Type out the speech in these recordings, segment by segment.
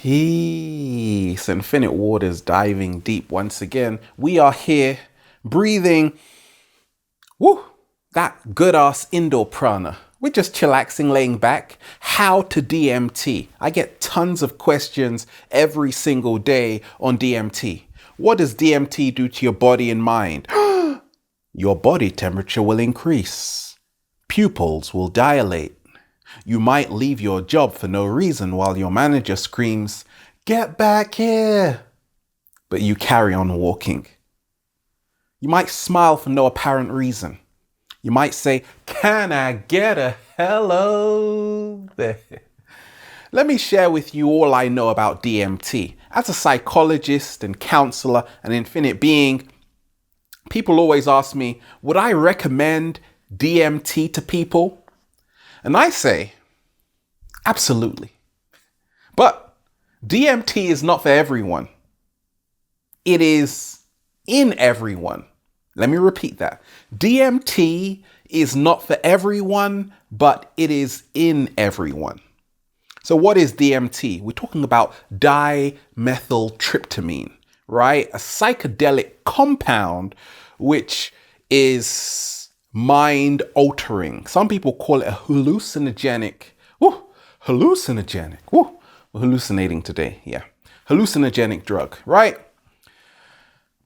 Peace, infinite waters diving deep once again. We are here breathing, that good ass indoor prana. We're just chillaxing, laying back. How to DMT. I get tons of questions every single day on DMT. What does DMT do to your body and mind? Your body temperature will increase. Pupils will dilate. You might leave your job for no reason while your manager screams, "Get back here!" But you carry on walking. You might smile for no apparent reason. You might say, "Can I get a hello there?" Let me share with you all I know about DMT. As a psychologist and counselor and infinite being, people always ask me, would I recommend DMT to people? And I say, absolutely. But DMT is not for everyone. It is in everyone. Let me repeat that. DMT is not for everyone, but it is in everyone. So what is DMT? We're talking about dimethyltryptamine, right? A psychedelic compound which is mind altering. Some people call it a hallucinogenic. Hallucinogenic. We're hallucinating today. Yeah. Hallucinogenic drug, right?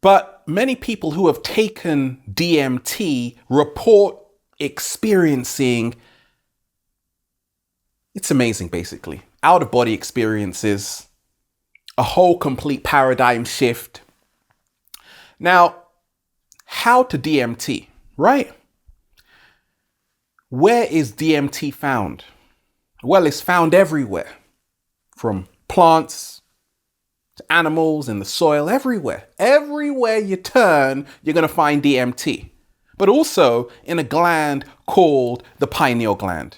But many people who have taken DMT report experiencing, it's amazing basically, out of body experiences, a whole complete paradigm shift. Now, how to DMT, right? Where is DMT found? Well, it's found everywhere, from plants to animals, in the soil, everywhere. Everywhere you turn, you're going to find DMT, but also in a gland called the pineal gland,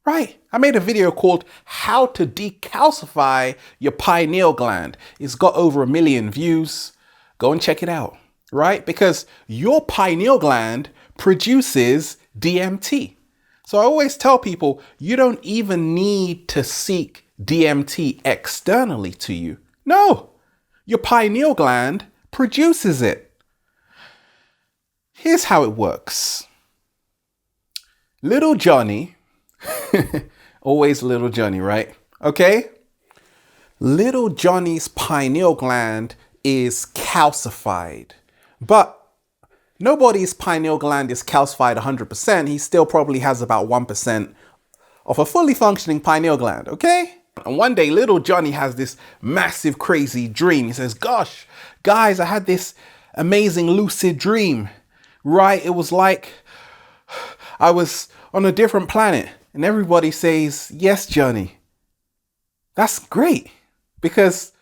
right? I made a video called How to Decalcify Your Pineal Gland. It's got over 1 million views. Go and check it out, right? Because your pineal gland produces DMT. So I always tell people, you don't even need to seek DMT externally to you. No, your pineal gland produces it. Here's how it works. Little Johnny, always little Johnny, right? Okay. Little Johnny's pineal gland is calcified, but nobody's pineal gland is calcified 100%. He still probably has about 1% of a fully functioning pineal gland, okay? And one day, little Johnny has this massive, crazy dream. He says, "Gosh, guys, I had this amazing lucid dream, right? It was like I was on a different planet." And everybody says, "Yes, Johnny." That's great, because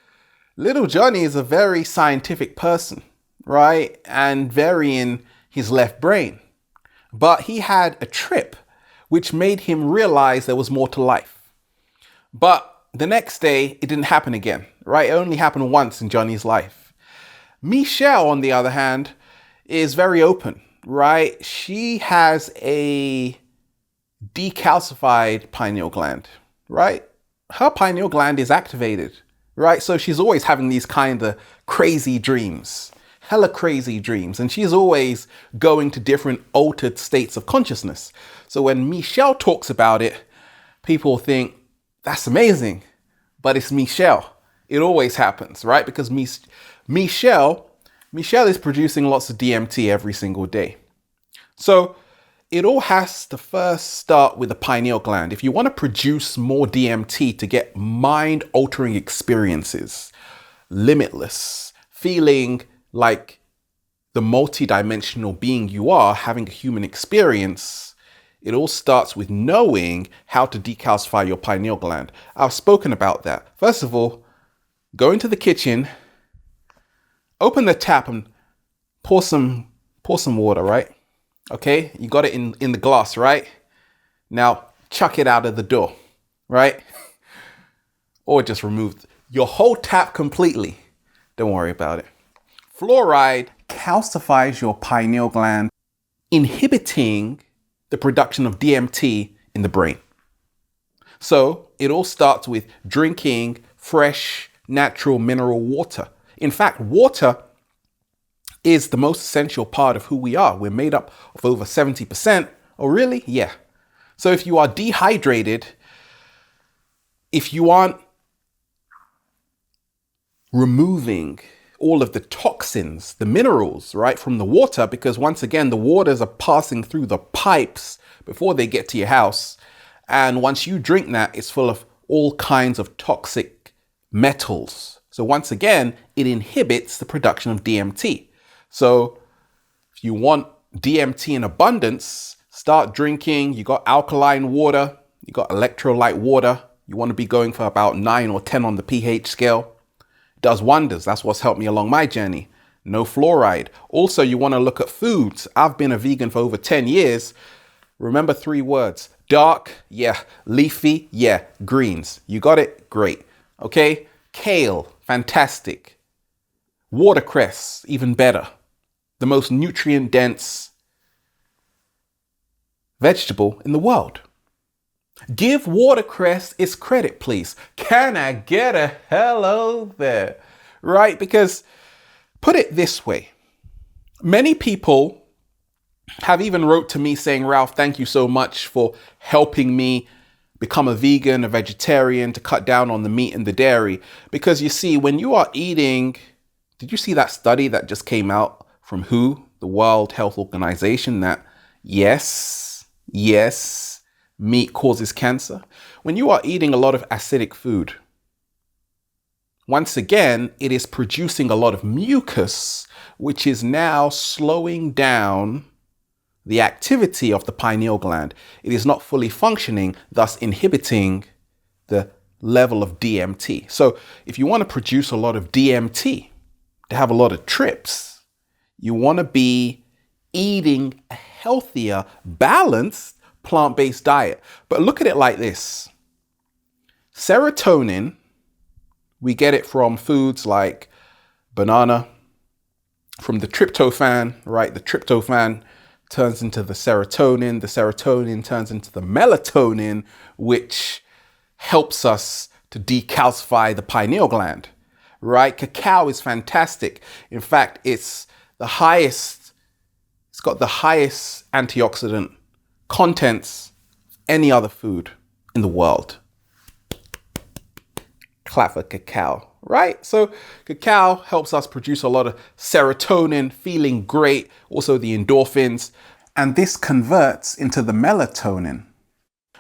little Johnny is a very scientific person, right? And very in his left brain. But he had a trip which made him realize there was more to life. But the next day, it didn't happen again, right? It only happened once in Johnny's life. Michelle, on the other hand, is very open, right? She has a decalcified pineal gland, right? Her pineal gland is activated, right? So she's always having these kind of crazy dreams. Hella crazy dreams, and she's always going to different altered states of consciousness. So when Michelle talks about it, people think, that's amazing, but it's Michelle. It always happens, right? Because Michelle is producing lots of DMT every single day. So it all has to first start with the pineal gland. If you want to produce more DMT to get mind-altering experiences, limitless, feeling like the multi-dimensional being you are, having a human experience, it all starts with knowing how to decalcify your pineal gland. I've spoken about that. First of all, go into the kitchen, open the tap and pour some water, right? Okay, you got it in the glass, right? Now chuck it out of the door, right? Or just remove your whole tap completely. Don't worry about it. Fluoride calcifies your pineal gland, inhibiting the production of DMT in the brain. So it all starts with drinking fresh, natural mineral water. In fact, water is the most essential part of who we are. We're made up of over 70%. Oh, really? Yeah. So if you are dehydrated, if you aren't removing all of the toxins, the minerals, right, from the water, because once again, the waters are passing through the pipes before they get to your house. And once you drink that, it's full of all kinds of toxic metals. So once again, it inhibits the production of DMT. So if you want DMT in abundance, start drinking. You got alkaline water, you got electrolyte water. You want to be going for about 9 or 10 on the pH scale. It does wonders. That's what's helped me along my journey. No fluoride. Also, you want to look at foods. I've been a vegan for over 10 years. Remember 3 words. Dark, yeah. Leafy, yeah. Greens. You got it? Great. Okay. Kale, fantastic. Watercress, even better. The most nutrient dense vegetable in the world. Give watercress its credit, please. Can I get a hello there? Right? Because put it this way. Many people have even wrote to me saying, Ralph, thank you so much for helping me become a vegan, a vegetarian, to cut down on the meat and the dairy. Because you see, when you are eating, did you see that study that just came out from WHO, the World Health Organization, that yes, meat causes cancer? When you are eating a lot of acidic food, once again, it is producing a lot of mucus, which is now slowing down the activity of the pineal gland. It is not fully functioning, thus inhibiting the level of DMT. So if you want to produce a lot of DMT, to have a lot of trips, you want to be eating a healthier, balanced, plant-based diet. But look at it like this. Serotonin, we get it from foods like banana, from the tryptophan, right? The tryptophan turns into the serotonin turns into the melatonin, which helps us to decalcify the pineal gland, right? Cacao is fantastic. In fact, it's got the highest antioxidant contents of any other food in the world. Clap for cacao, right? So cacao helps us produce a lot of serotonin, feeling great, also the endorphins, and this converts into the melatonin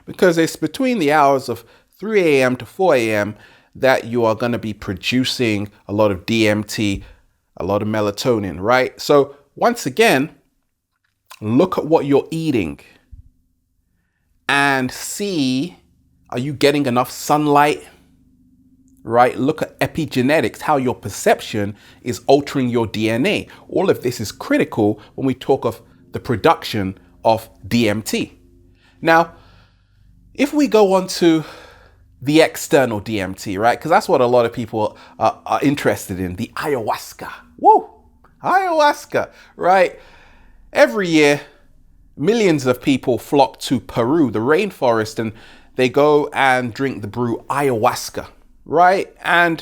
because it's between the hours of 3 a.m. to 4 a.m. that you are going to be producing a lot of DMT, a lot of melatonin, right? So once again, look at what you're eating and see, are you getting enough sunlight? Right? Look at epigenetics, how your perception is altering your DNA. All of this is critical when we talk of the production of DMT. Now, if we go on to the external DMT, right? Because that's what a lot of people are interested in, the ayahuasca. Whoa, ayahuasca, right? Every year, millions of people flock to Peru, the rainforest, and they go and drink the brew ayahuasca. Right? And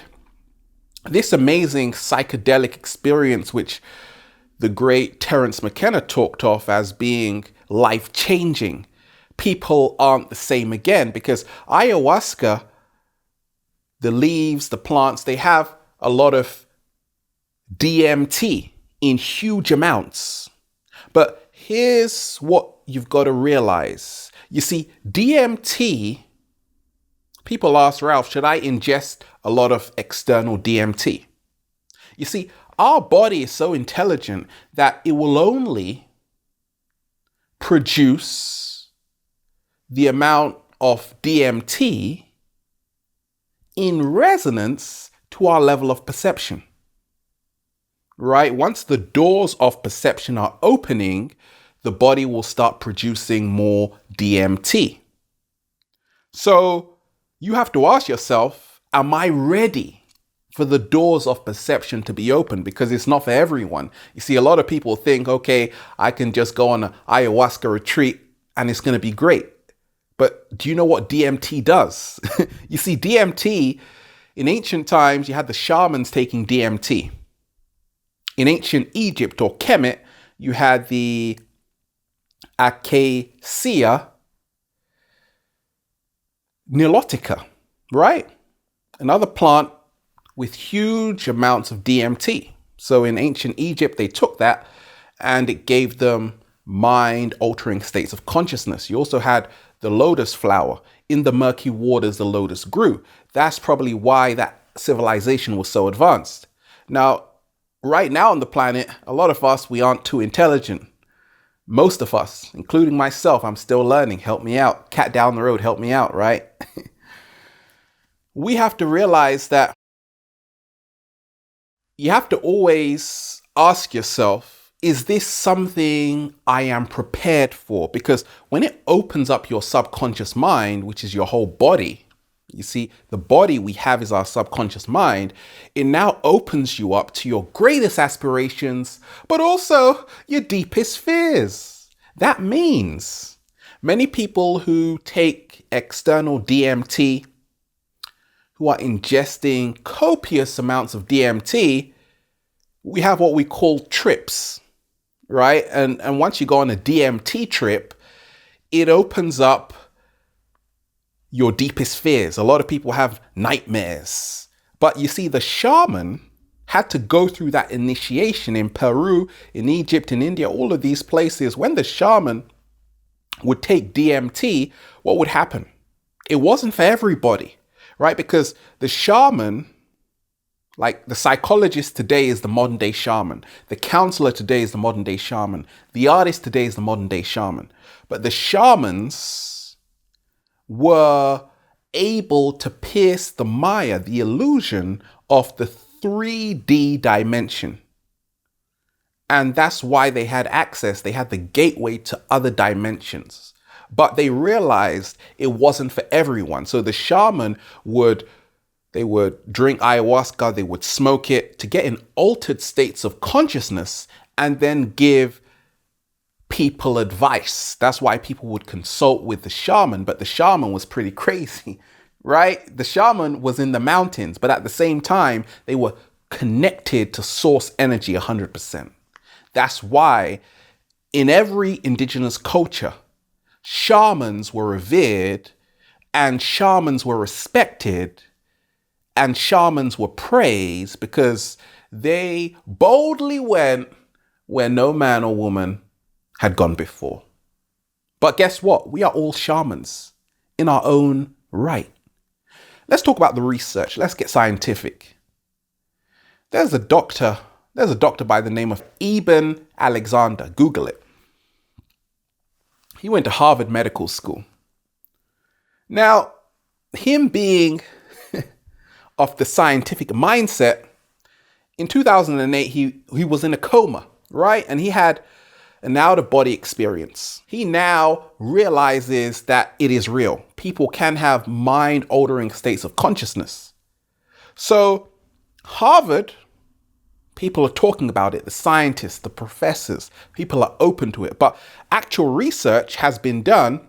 this amazing psychedelic experience, which the great Terence McKenna talked of as being life-changing, people aren't the same again because ayahuasca, the leaves, the plants, they have a lot of DMT in huge amounts. But here's what you've got to realize. You see, DMT, people ask, Ralph, should I ingest a lot of external DMT? You see, our body is so intelligent that it will only produce the amount of DMT in resonance to our level of perception. Right? Once the doors of perception are opening, the body will start producing more DMT. So you have to ask yourself, am I ready for the doors of perception to be open? Because it's not for everyone. You see, a lot of people think, okay, I can just go on an ayahuasca retreat and it's going to be great. But do you know what DMT does? You see, DMT In ancient times, you had the shamans taking DMT. In ancient Egypt or Kemet, you had the Acacia nilotica, right? Another plant with huge amounts of DMT. So in ancient Egypt, they took that and it gave them mind-altering states of consciousness. You also had the lotus flower. In the murky waters, the lotus grew. That's probably why that civilization was so advanced. Now, right now on the planet, a lot of us, we aren't too intelligent. Most of us, including myself, I'm still learning. Help me out. Cat down the road, help me out, right? We have to realize that you have to always ask yourself, is this something I am prepared for? Because when it opens up your subconscious mind, which is your whole body, you see, the body we have is our subconscious mind. It now opens you up to your greatest aspirations, but also your deepest fears. That means many people who take external DMT, who are ingesting copious amounts of DMT, we have what we call trips, right? And once you go on a DMT trip, it opens up your deepest fears. A lot of people have nightmares. But you see, the shaman had to go through that initiation in Peru, in Egypt, in India, all of these places. When the shaman would take DMT, what would happen? It wasn't for everybody, right? Because the shaman, like the psychologist today is the modern day shaman. The counselor today is the modern day shaman. The artist today is the modern day shaman. But the shamans were able to pierce the Maya, the illusion of the 3D dimension. And that's why they had access. They had the gateway to other dimensions. But they realized it wasn't for everyone. So the shaman would drink ayahuasca, they would smoke it to get in altered states of consciousness and then give people advice. That's why people would consult with the shaman, but the shaman was pretty crazy, right? The shaman was in the mountains, but at the same time, they were connected to source energy 100%. That's why in every indigenous culture, shamans were revered and shamans were respected and shamans were praised because they boldly went where no man or woman had gone before. But guess what? We are all shamans in our own right. Let's talk about the research. Let's get scientific. There's a doctor by the name of Eben Alexander. Google it. He went to Harvard Medical School. Now, him being of the scientific mindset, in 2008, he was in a coma, right? And he had an out-of-body experience. He now realizes that it is real. People can have mind-altering states of consciousness. So Harvard, people are talking about it. The scientists, the professors, people are open to it. But actual research has been done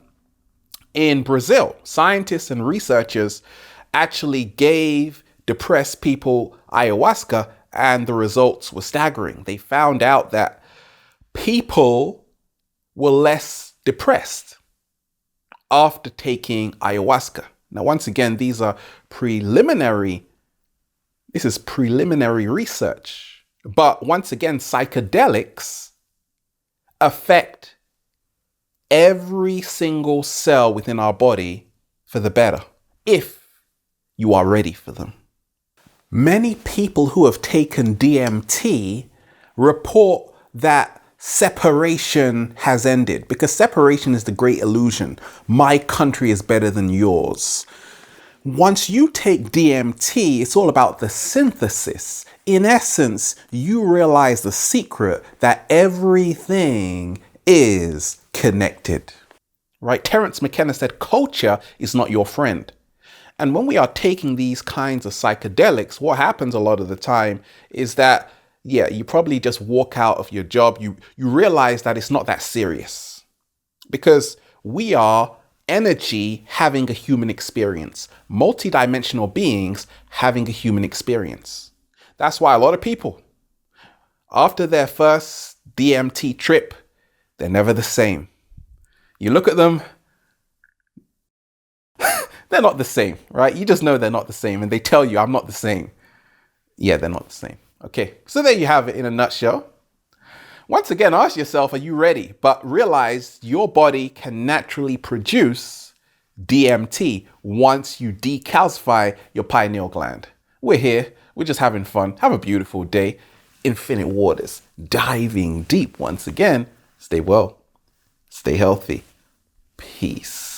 in Brazil. Scientists and researchers actually gave depressed people ayahuasca and the results were staggering. They found out that people were less depressed after taking ayahuasca. Now, once again, this is preliminary research. But once again, psychedelics affect every single cell within our body for the better, if you are ready for them. Many people who have taken DMT report that separation has ended, because separation is the great illusion. My country is better than yours. Once you take DMT, it's all about the synthesis. In essence, you realize the secret that everything is connected. Right? Terence McKenna said, culture is not your friend. And when we are taking these kinds of psychedelics, what happens a lot of the time is that you probably just walk out of your job. You realize that it's not that serious because we are energy having a human experience, multidimensional beings having a human experience. That's why a lot of people, after their first DMT trip, they're never the same. You look at them, they're not the same, right? You just know they're not the same, and they tell you, I'm not the same. Yeah, they're not the same. Okay, so there you have it in a nutshell. Once again, ask yourself, are you ready? But realize your body can naturally produce DMT once you decalcify your pineal gland. We're here. We're just having fun. Have a beautiful day. Infinite waters, diving deep once again. Stay well. Stay healthy. Peace.